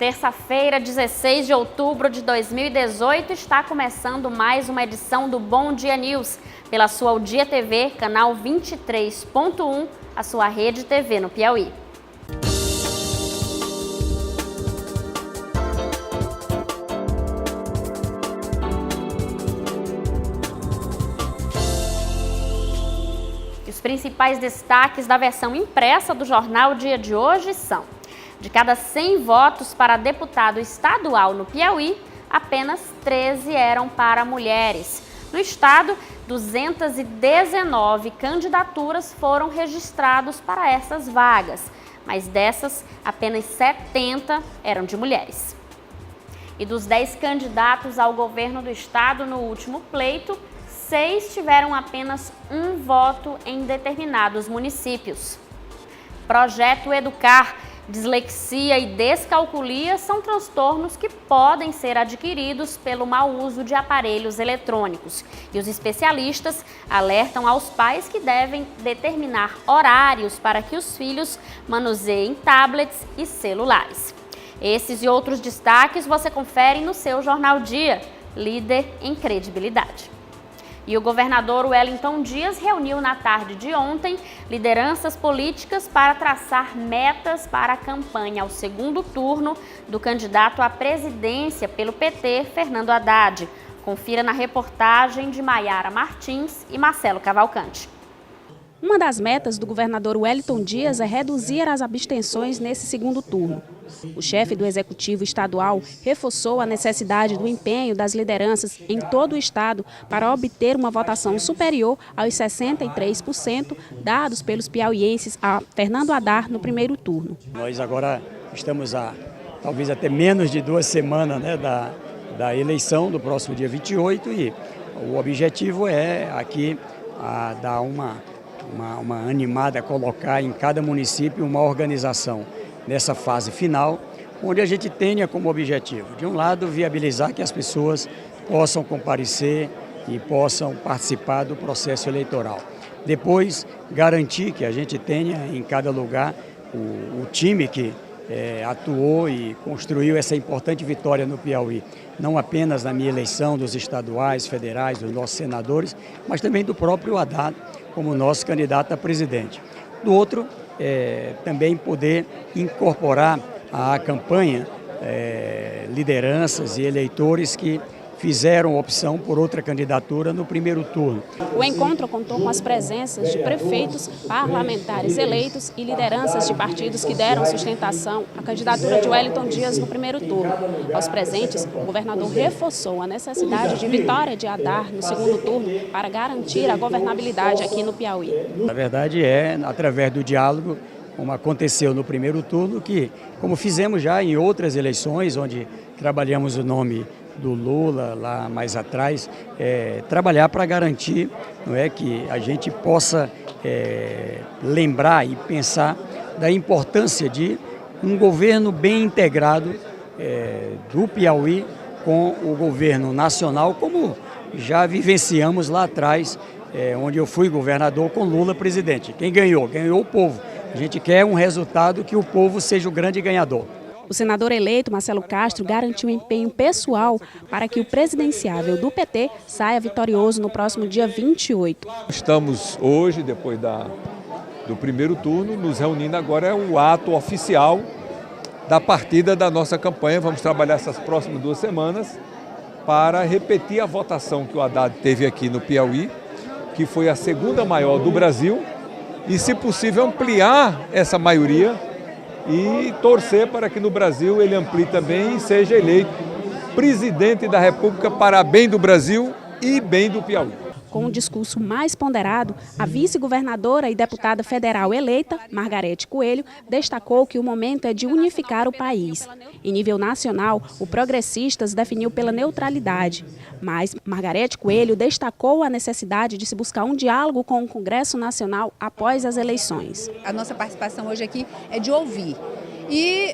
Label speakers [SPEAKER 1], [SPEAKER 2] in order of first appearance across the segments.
[SPEAKER 1] Terça-feira, 16 de outubro de 2018, está começando mais uma edição do Bom Dia News, pela sua O Dia TV, canal 23.1, a sua rede TV no Piauí. Os principais destaques da versão impressa do jornal Dia de hoje são: de cada 100 votos para deputado estadual no Piauí, apenas 13 eram para mulheres. No estado, 219 candidaturas foram registradas para essas vagas, mas dessas, apenas 70 eram de mulheres. E dos 10 candidatos ao governo do estado no último pleito, 6 tiveram apenas um voto em determinados municípios. Projeto Educar. Dislexia e descalculia são transtornos que podem ser adquiridos pelo mau uso de aparelhos eletrônicos. E os especialistas alertam aos pais que devem determinar horários para que os filhos manuseiem tablets e celulares. Esses e outros destaques você confere no seu Jornal Dia, líder em credibilidade. E o governador Wellington Dias reuniu na tarde de ontem lideranças políticas para traçar metas para a campanha ao segundo turno do candidato à presidência pelo PT, Fernando Haddad. Confira na reportagem de Maiara Martins e Marcelo Cavalcante.
[SPEAKER 2] Uma das metas do governador Wellington Dias é reduzir as abstenções nesse segundo turno. O chefe do Executivo Estadual reforçou a necessidade do empenho das lideranças em todo o estado para obter uma votação superior aos 63% dados pelos piauienses a Fernando Haddad no primeiro turno.
[SPEAKER 3] Nós agora estamos talvez até menos de 2 semanas, da eleição do próximo dia 28 e o objetivo é aqui dar uma animada, colocar em cada município uma organização nessa fase final, onde a gente tenha como objetivo, de um lado, viabilizar que as pessoas possam comparecer e possam participar do processo eleitoral. Depois, garantir que a gente tenha em cada lugar o time que atuou e construiu essa importante vitória no Piauí, não apenas na minha eleição dos estaduais, federais, dos nossos senadores, mas também do próprio Haddad como nosso candidato a presidente. Do outro, também poder incorporar à campanha lideranças e eleitores que fizeram opção por outra candidatura no primeiro turno.
[SPEAKER 2] O encontro contou com as presenças de prefeitos, parlamentares eleitos e lideranças de partidos que deram sustentação à candidatura de Wellington Dias no primeiro turno. Aos presentes, o governador reforçou a necessidade de vitória de Haddad no segundo turno para garantir a governabilidade aqui no Piauí.
[SPEAKER 3] Na verdade, através do diálogo, como aconteceu no primeiro turno, que, como fizemos já em outras eleições, onde trabalhamos o nome do Lula lá mais atrás, trabalhar para garantir, não é, que a gente possa lembrar e pensar da importância de um governo bem integrado do Piauí com o governo nacional, como já vivenciamos lá atrás, onde eu fui governador com Lula presidente. Quem ganhou? Ganhou o povo. A gente quer um resultado que o povo seja o grande ganhador.
[SPEAKER 2] O senador eleito, Marcelo Castro, garantiu um empenho pessoal para que o presidenciável do PT saia vitorioso no próximo dia 28.
[SPEAKER 4] Estamos hoje, depois do primeiro turno, nos reunindo agora, é o ato oficial da partida da nossa campanha. Vamos trabalhar essas próximas 2 semanas para repetir a votação que o Haddad teve aqui no Piauí, que foi a segunda maior do Brasil, e, se possível, ampliar essa maioria e torcer para que no Brasil ele amplie também e seja eleito presidente da República para bem do Brasil e bem do Piauí.
[SPEAKER 2] Com um discurso mais ponderado, a vice-governadora e deputada federal eleita, Margarete Coelho, destacou que o momento é de unificar o país. Em nível nacional, o Progressistas definiu pela neutralidade, mas Margarete Coelho destacou a necessidade de se buscar um diálogo com o Congresso Nacional após as eleições.
[SPEAKER 5] A nossa participação hoje aqui é de ouvir. E,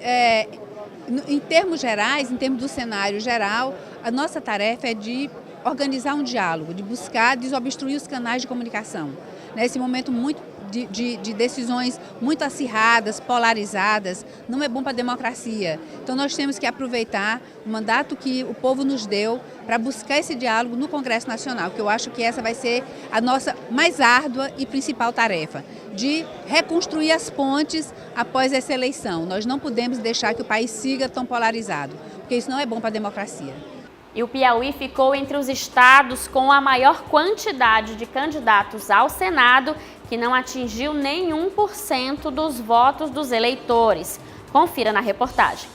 [SPEAKER 5] em termos gerais, em termos do cenário geral, a nossa tarefa é de organizar um diálogo, de buscar desobstruir os canais de comunicação. Nesse momento muito de decisões muito acirradas, polarizadas, não é bom para a democracia. Então nós temos que aproveitar o mandato que o povo nos deu para buscar esse diálogo no Congresso Nacional, que eu acho que essa vai ser a nossa mais árdua e principal tarefa, de reconstruir as pontes após essa eleição. Nós não podemos deixar que o país siga tão polarizado, porque isso não é bom para a democracia.
[SPEAKER 1] E o Piauí ficou entre os estados com a maior quantidade de candidatos ao Senado, que não atingiu nem 1% dos votos dos eleitores. Confira na reportagem.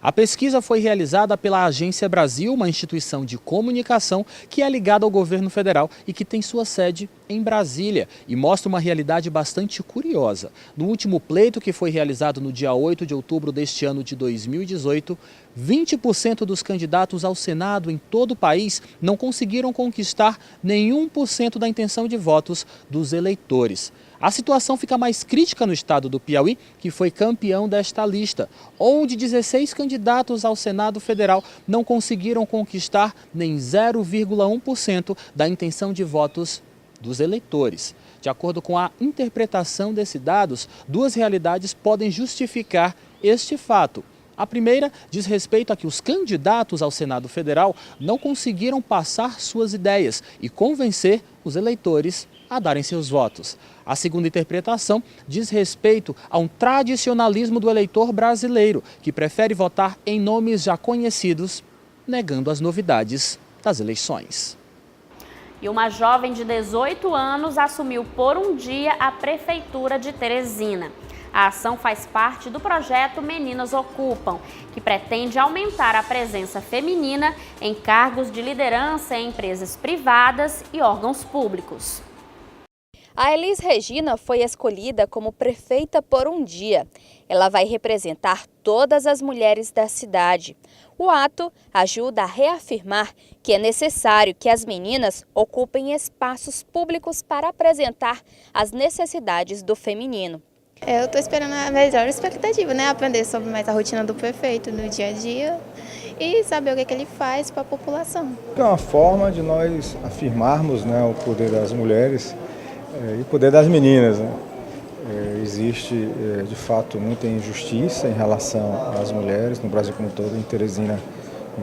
[SPEAKER 6] A pesquisa foi realizada pela Agência Brasil, uma instituição de comunicação que é ligada ao governo federal e que tem sua sede em Brasília, e mostra uma realidade bastante curiosa. No último pleito, que foi realizado no dia 8 de outubro deste ano de 2018, 20% dos candidatos ao Senado em todo o país não conseguiram conquistar nenhum por cento da intenção de votos dos eleitores. A situação fica mais crítica no estado do Piauí, que foi campeão desta lista, onde 16 candidatos ao Senado Federal não conseguiram conquistar nem 0,1% da intenção de votos dos eleitores. De acordo com a interpretação desses dados, duas realidades podem justificar este fato. A primeira diz respeito a que os candidatos ao Senado Federal não conseguiram passar suas ideias e convencer os eleitores a darem seus votos. A segunda interpretação diz respeito a um tradicionalismo do eleitor brasileiro, que prefere votar em nomes já conhecidos, negando as novidades das eleições.
[SPEAKER 1] E uma jovem de 18 anos assumiu por um dia a Prefeitura de Teresina. A ação faz parte do projeto Meninas Ocupam, que pretende aumentar a presença feminina em cargos de liderança em empresas privadas e órgãos públicos.
[SPEAKER 7] A Elis Regina foi escolhida como prefeita por um dia. Ela vai representar todas as mulheres da cidade. O ato ajuda a reafirmar que é necessário que as meninas ocupem espaços públicos para apresentar as necessidades do feminino.
[SPEAKER 8] Eu estou esperando a melhor expectativa, né? Aprender sobre mais a rotina do prefeito no dia a dia e saber o que ele faz para a população.
[SPEAKER 9] É uma forma de nós afirmarmos, né, o poder das mulheres e o poder das meninas, né? Existe, de fato, muita injustiça em relação às mulheres no Brasil como um todo. Em Teresina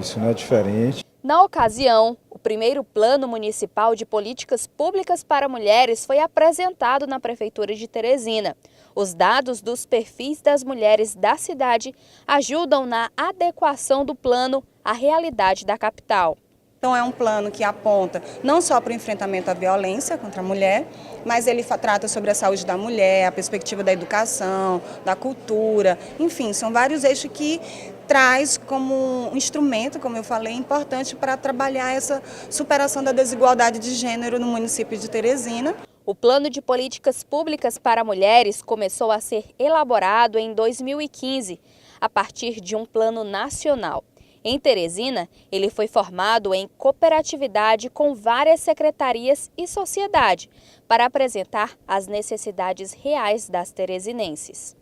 [SPEAKER 9] isso não é diferente.
[SPEAKER 7] Na ocasião, o primeiro Plano Municipal de Políticas Públicas para Mulheres foi apresentado na Prefeitura de Teresina. Os dados dos perfis das mulheres da cidade ajudam na adequação do plano à realidade da capital.
[SPEAKER 10] Então é um plano que aponta não só para o enfrentamento à violência contra a mulher, mas ele trata sobre a saúde da mulher, a perspectiva da educação, da cultura, enfim, são vários eixos que traz como um instrumento, como eu falei, importante para trabalhar essa superação da desigualdade de gênero no município de Teresina.
[SPEAKER 7] O Plano de Políticas Públicas para Mulheres começou a ser elaborado em 2015, a partir de um plano nacional. Em Teresina, ele foi formado em cooperatividade com várias secretarias e sociedade para apresentar as necessidades reais das teresinenses.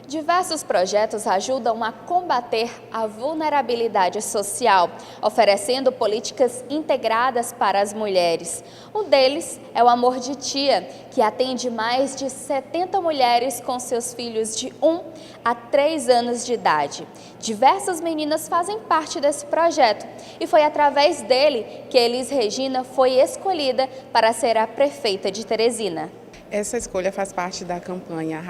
[SPEAKER 7] Diversos projetos ajudam a combater a vulnerabilidade social, oferecendo políticas integradas para as mulheres. Um deles é o Amor de Tia, que atende mais de 70 mulheres com seus filhos de 1 a 3 anos de idade. Diversas meninas fazem parte desse projeto e foi através dele que Elis Regina foi escolhida para ser a prefeita de Teresina.
[SPEAKER 11] Essa escolha faz parte da campanha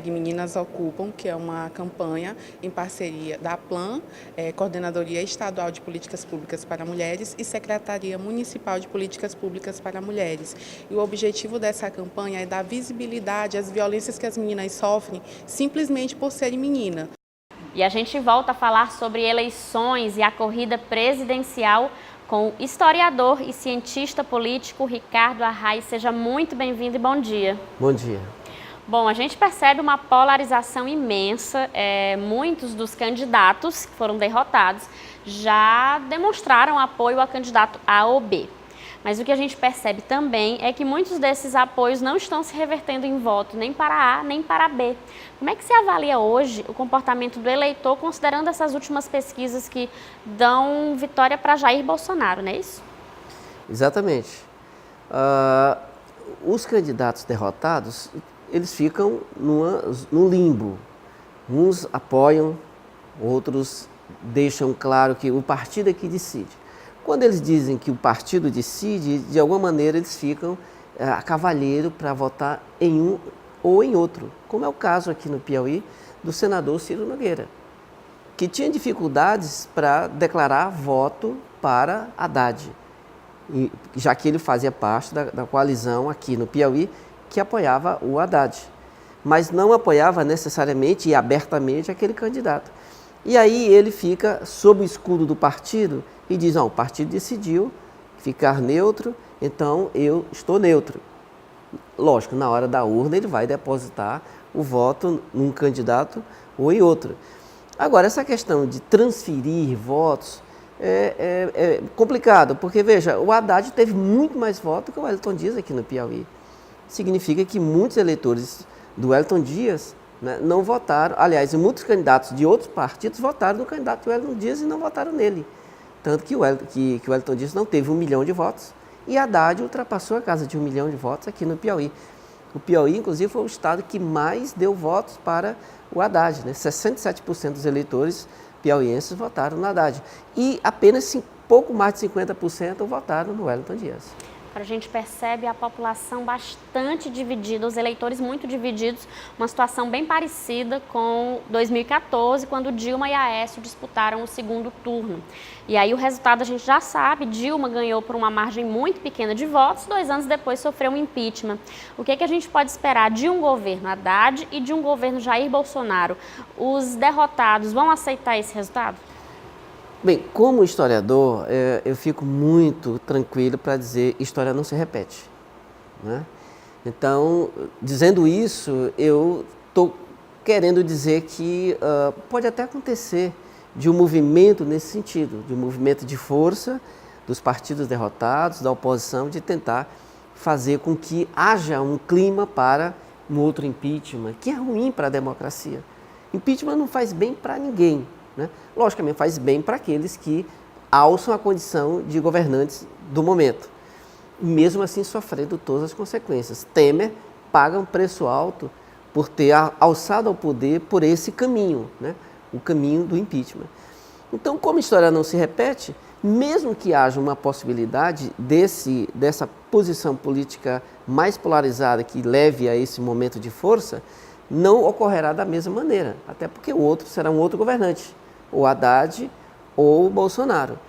[SPEAKER 11] #Meninas Ocupam, que é uma campanha em parceria da PLAN, Coordenadoria Estadual de Políticas Públicas para Mulheres, e Secretaria Municipal de Políticas Públicas para Mulheres. E o objetivo dessa campanha é dar visibilidade às violências que as meninas sofrem simplesmente por serem meninas.
[SPEAKER 1] E a gente volta a falar sobre eleições e a corrida presidencial com o historiador e cientista político Ricardo Arraes. Seja muito bem-vindo e bom dia.
[SPEAKER 12] Bom dia.
[SPEAKER 1] Bom, a gente percebe uma polarização imensa. Muitos dos candidatos que foram derrotados já demonstraram apoio a candidato A ou B. Mas o que a gente percebe também é que muitos desses apoios não estão se revertendo em voto, nem para A, nem para B. Como é que se avalia hoje o comportamento do eleitor, considerando essas últimas pesquisas que dão vitória para Jair Bolsonaro, não é isso?
[SPEAKER 12] Exatamente. os candidatos derrotados, eles ficam num limbo. Uns apoiam, outros deixam claro que o partido é que decide. Quando eles dizem que o partido decide, de alguma maneira eles ficam a cavalheiro para votar em um ou em outro, como é o caso aqui no Piauí do senador Ciro Nogueira, que tinha dificuldades para declarar voto para Haddad, já que ele fazia parte da coalizão aqui no Piauí que apoiava o Haddad, mas não apoiava necessariamente e abertamente aquele candidato. E aí ele fica sob o escudo do partido e diz, não, o partido decidiu ficar neutro, então eu estou neutro. Lógico, na hora da urna ele vai depositar o voto num candidato ou em outro. Agora, essa questão de transferir votos é complicado, porque, veja, o Haddad teve muito mais votos que o Wellington Dias aqui no Piauí. Significa que muitos eleitores do Wellington Dias, né, não votaram, aliás, muitos candidatos de outros partidos votaram no candidato do Wellington Dias e não votaram nele. Tanto que o Wellington Dias não teve 1 milhão de votos e Haddad ultrapassou a casa de 1 milhão de votos aqui no Piauí. O Piauí, inclusive, foi o estado que mais deu votos para o Haddad, né? 67% dos eleitores piauienses votaram no Haddad e apenas pouco mais de 50% votaram no Wellington Dias.
[SPEAKER 1] A gente percebe a população bastante dividida, os eleitores muito divididos, uma situação bem parecida com 2014, quando Dilma e Aécio disputaram o segundo turno. E aí o resultado a gente já sabe, Dilma ganhou por uma margem muito pequena de votos, 2 anos depois sofreu um impeachment. O que a gente pode esperar de um governo Haddad e de um governo Jair Bolsonaro? Os derrotados vão aceitar esse resultado?
[SPEAKER 12] Bem, como historiador, eu fico muito tranquilo para dizer que história não se repete, né? Então, dizendo isso, eu estou querendo dizer que pode até acontecer de um movimento nesse sentido, de um movimento de força dos partidos derrotados, da oposição, de tentar fazer com que haja um clima para um outro impeachment, que é ruim para a democracia. Impeachment não faz bem para ninguém, né? Logicamente faz bem para aqueles que alçam a condição de governantes do momento, mesmo assim sofrendo todas as consequências. Temer paga um preço alto por ter alçado ao poder por esse caminho, né? O caminho do impeachment. Então, como a história não se repete, mesmo que haja uma possibilidade dessa posição política mais polarizada que leve a esse momento de força, não ocorrerá da mesma maneira, até porque o outro será um outro governante, ou Haddad ou o Bolsonaro.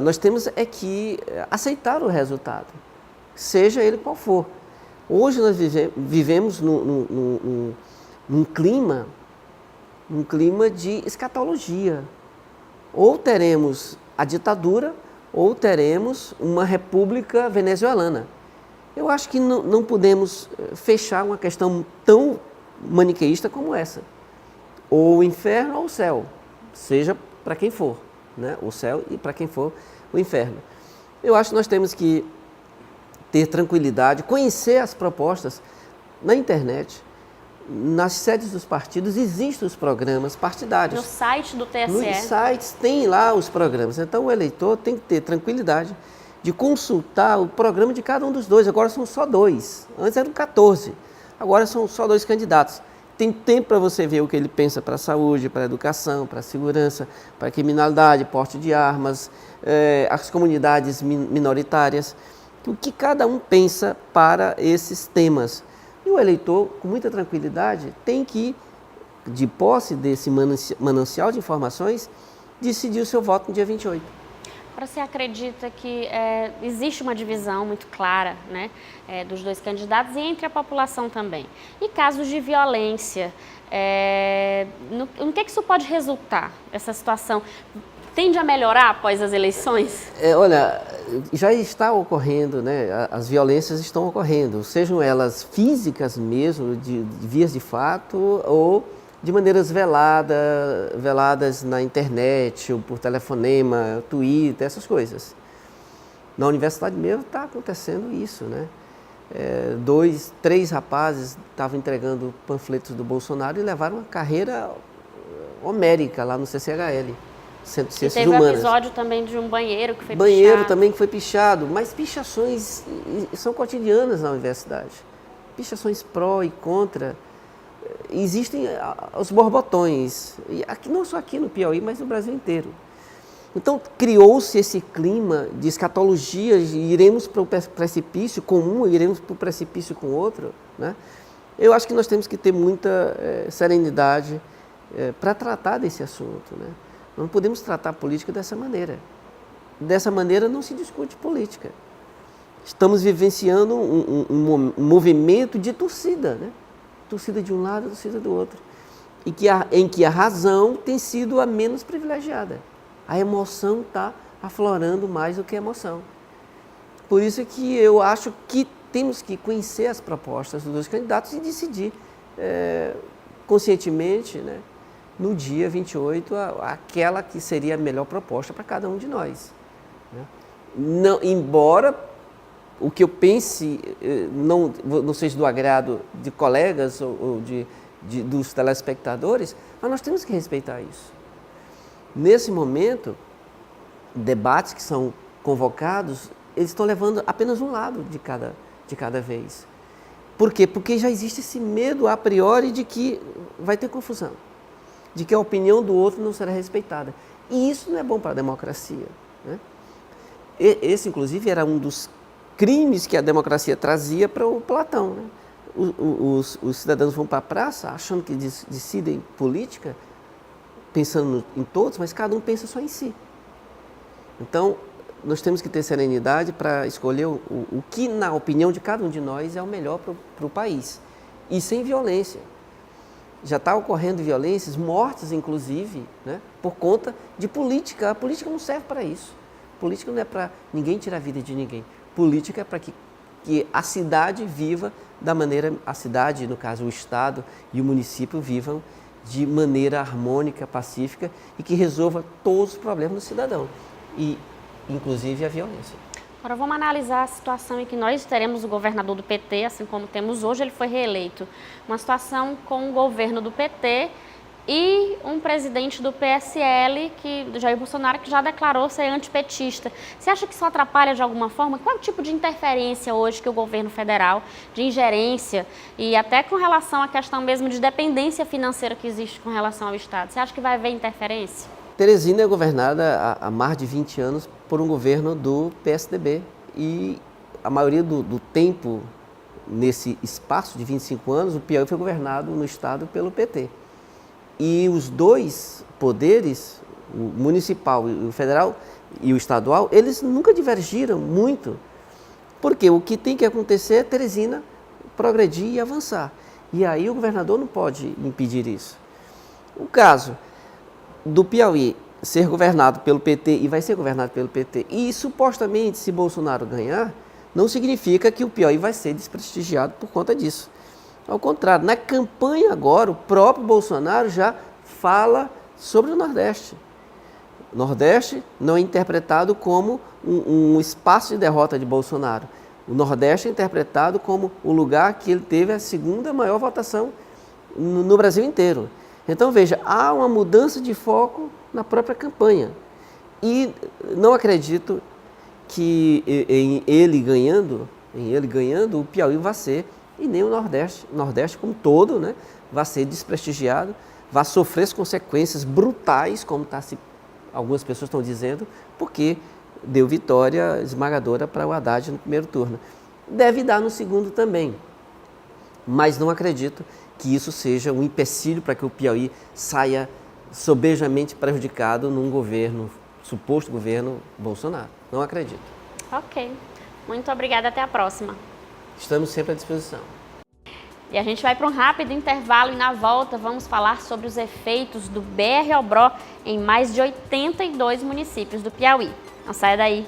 [SPEAKER 12] Nós temos que aceitar o resultado, seja ele qual for. Hoje nós vivemos num clima de escatologia. Ou teremos a ditadura, ou teremos uma república venezuelana. Eu acho que não podemos fechar uma questão tão maniqueísta como essa. Ou o inferno ou o céu, seja para quem for, né? O céu e para quem for o inferno. Eu acho que nós temos que ter tranquilidade, conhecer as propostas na internet. Nas sedes dos partidos existem os programas partidários.
[SPEAKER 1] No site do TSE.
[SPEAKER 12] Nos sites tem lá os programas. Então o eleitor tem que ter tranquilidade de consultar o programa de cada um dos dois. Agora são só 2. Antes eram 14. Agora são só 2 candidatos. Tem tempo para você ver o que ele pensa para a saúde, para a educação, para a segurança, para a criminalidade, porte de armas, as comunidades minoritárias. O que cada um pensa para esses temas. E o eleitor, com muita tranquilidade, tem que, de posse desse manancial de informações, decidir o seu voto no dia 28.
[SPEAKER 1] Agora, você acredita que existe uma divisão muito clara, né, dos 2 candidatos e entre a população também? E casos de violência, no que isso pode resultar, essa situação? Tende a melhorar após as eleições?
[SPEAKER 12] Olha, já está ocorrendo, né? As violências estão ocorrendo, sejam elas físicas mesmo, de vias de fato, ou de maneiras veladas na internet, ou por telefonema, Twitter, essas coisas. Na universidade mesmo está acontecendo isso, né? 2, 3 rapazes estavam entregando panfletos do Bolsonaro e levaram uma carreira homérica lá no CCHL. Centro de Ciências
[SPEAKER 1] Humanas. Teve um episódio também de um banheiro que foi pichado.
[SPEAKER 12] Banheiro também que foi pichado, mas pichações são cotidianas na universidade. Pichações pró e contra. Existem os borbotões, e aqui, não só aqui no Piauí, mas no Brasil inteiro. Então, criou-se esse clima de escatologia, iremos para o precipício com um, iremos para o precipício com outro, né? Eu acho que nós temos que ter muita serenidade para tratar desse assunto, né? Não podemos tratar a política dessa maneira. Dessa maneira não se discute política. Estamos vivenciando um movimento de torcida, né? Torcida de um lado, torcida do outro. Em que a razão tem sido a menos privilegiada. A emoção está aflorando mais do que a emoção. Por isso é que eu acho que temos que conhecer as propostas dos dois candidatos e decidir conscientemente, né, no dia 28, aquela que seria a melhor proposta para cada um de nós, né? Não, embora o que eu pense não seja do agrado de colegas ou dos telespectadores, mas nós temos que respeitar isso. Nesse momento, debates que são convocados, eles estão levando apenas um lado de cada vez. Por quê? Porque já existe esse medo a priori de que vai ter confusão, de que a opinião do outro não será respeitada. E isso não é bom para a democracia, né? Esse, inclusive, era um dos crimes que a democracia trazia para o Platão, né? Os cidadãos vão para a praça achando que decidem política, pensando em todos, mas cada um pensa só em si. Então, nós temos que ter serenidade para escolher o que, na opinião de cada um de nós, é o melhor para o país. E sem violência. Já está ocorrendo violências, mortes inclusive, né, por conta de política. A política não serve para isso. Política não é para ninguém tirar a vida de ninguém. Política é para que a cidade viva da maneira, a cidade, no caso o Estado e o município, vivam de maneira harmônica, pacífica e que resolva todos os problemas do cidadão, e inclusive a violência.
[SPEAKER 1] Agora vamos analisar a situação em que nós teremos o governador do PT, assim como temos hoje, ele foi reeleito. Uma situação com o governo do PT e um presidente do PSL, Jair Bolsonaro, que já declarou ser antipetista. Você acha que isso atrapalha de alguma forma? Qual é o tipo de interferência hoje que o governo federal, de ingerência, e até com relação à questão mesmo de dependência financeira que existe com relação ao Estado? Você acha que vai haver interferência?
[SPEAKER 12] Teresina é governada há mais de 20 anos por um governo do PSDB e a maioria do tempo, nesse espaço de 25 anos, o Piauí foi governado no Estado pelo PT. E os dois poderes, o municipal e o federal e o estadual, eles nunca divergiram muito. Porque o que tem que acontecer é Teresina progredir e avançar. E aí o governador não pode impedir isso. O caso do Piauí ser governado pelo PT e vai ser governado pelo PT, e supostamente se Bolsonaro ganhar, não significa que o Piauí vai ser desprestigiado por conta disso. Ao contrário, na campanha agora, o próprio Bolsonaro já fala sobre o Nordeste. O Nordeste não é interpretado como um espaço de derrota de Bolsonaro. O Nordeste é interpretado como o lugar que ele teve a segunda maior votação no Brasil inteiro. Então, veja, há uma mudança de foco na própria campanha. E não acredito que em ele ganhando, o Piauí vai ser, e nem o Nordeste como todo, né, vai ser desprestigiado, vai sofrer as consequências brutais, como algumas pessoas estão dizendo, porque deu vitória esmagadora para o Haddad no primeiro turno. Deve dar no segundo também, mas não acredito que isso seja um empecilho para que o Piauí saia sobejamente prejudicado num governo, suposto governo Bolsonaro. Não acredito.
[SPEAKER 1] Ok. Muito obrigada. Até a próxima.
[SPEAKER 12] Estamos sempre à disposição.
[SPEAKER 1] E a gente vai para um rápido intervalo e na volta vamos falar sobre os efeitos do BR-Obró em mais de 82 municípios do Piauí. Não saia daí.